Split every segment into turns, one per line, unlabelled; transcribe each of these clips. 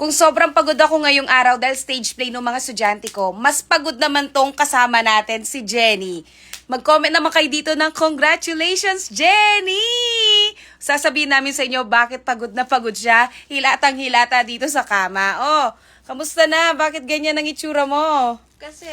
Kung sobrang pagod ako ngayong araw dahil stage play ng mga estudyante ko, mas pagod naman tong kasama natin, si Jenny. Mag-comment naman kayo dito ng congratulations, Jenny! Sasabihin namin sa inyo bakit pagod na pagod siya, hilatang hilata dito sa kama. Oh, kamusta na? Bakit ganyan ang itsura mo?
Kasi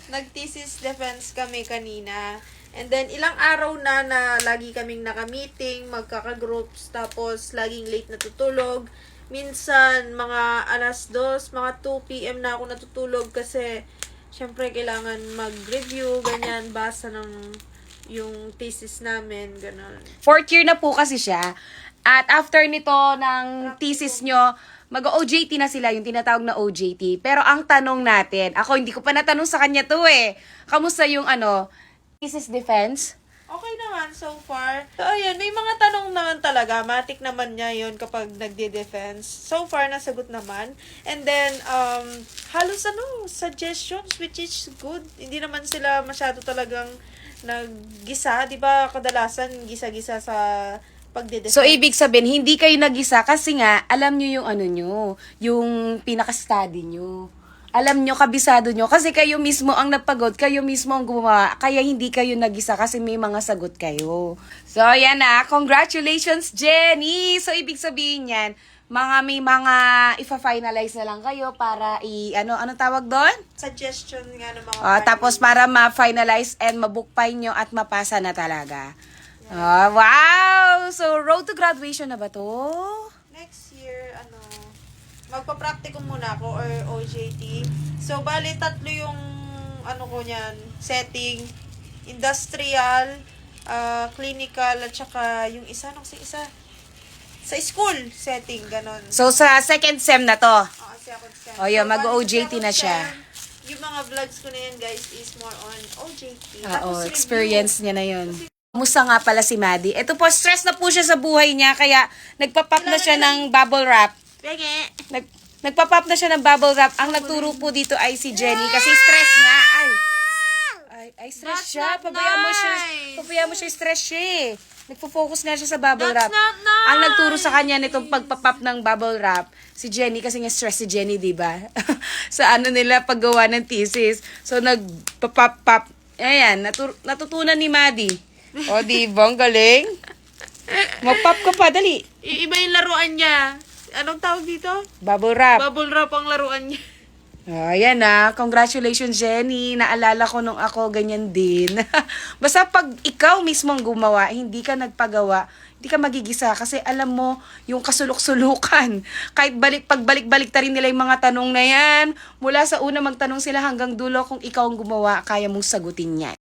nag-thesis defense kami kanina. And then, ilang araw na lagi kaming naka-meeting, magkaka-groups, tapos laging late natutulog. Minsan, mga alas 2, mga 2 p.m. na ako natutulog kasi syempre kailangan mag-review, ganyan, basa ng yung thesis namin, gano'n.
Fourth year na po kasi siya. At after nito ng thesis nyo, mag-OJT na sila, yung tinatawag na OJT. Pero ang tanong natin, ako hindi ko pa natanong sa kanya to eh. Kamusta yung thesis defense?
Okay naman so far. So, ayan, may mga tanong naman talaga. Matik naman niya yun kapag nagde-defense. So far, nasagot naman. And then, halos suggestions, which is good. Hindi naman sila masyado talagang naggisa. Di ba, kadalasan gisa-gisa sa pagde-defense.
So, ibig sabihin, hindi kayo nag-isa kasi nga, alam nyo yung yung pinaka-study nyo. Alam nyo, kabisado nyo, kasi kayo mismo ang napagod, kayo mismo ang gumawa, kaya hindi kayo nag-isa kasi may mga sagot kayo. So, yan na. Congratulations, Jenny! So, ibig sabihin yan, may mga ifa-finalize na lang kayo para anong tawag doon?
Suggestion nga ng mga
Tapos para ma-finalize and mabookpay nyo at mapasa na talaga. Yeah. Wow! So, road to graduation na ba to?
Next year, magpa-practicum muna ako or OJT. So, bali, 3 yung, ko niyan, setting, industrial, clinical, at saka yung isa, sa school setting, ganon.
So, sa second sem na to?
Second sem.
O yun,
So,
mag-OJT na siya.
Yung mga vlogs ko na yan, guys, is more on OJT.
Oo, experience niya na yun. Kumusta nga pala si Maddie? Ito po, stress na po siya sa buhay niya, kaya nagpa-pop na siya ng bubble wrap. Nagpa-pop na siya ng bubble wrap. Ang nagturo po dito ay si Jenny kasi stress nga. Ay, stress siya. Pabayaan mo siya, stress siya eh. Nagpo-focus nga siya sa bubble wrap. Ang nagturo sa kanya nitong pagpa-pop ng bubble wrap, si Jenny, kasi nga stress si Jenny, di ba? Sa nila paggawa ng thesis. So, nagpa-pop-pop. Ayan, natutunan ni Maddie. O, di ba? Ang galing. Mag-pop ka pa, dali.
Iba yung laruan niya. Anong tawag dito?
Bubble wrap.
Bubble wrap ang laruan niya.
Ayan congratulations, Jenny. Naalala ko nung ako, ganyan din. Basta pag ikaw mismo ang gumawa, hindi ka nagpagawa, hindi ka magigisa kasi alam mo yung kasulok-sulukan. Kahit pagbalik-balik ta rin nila yung mga tanong na yan, mula sa una magtanong sila hanggang dulo, kung ikaw ang gumawa, kaya mong sagutin yan.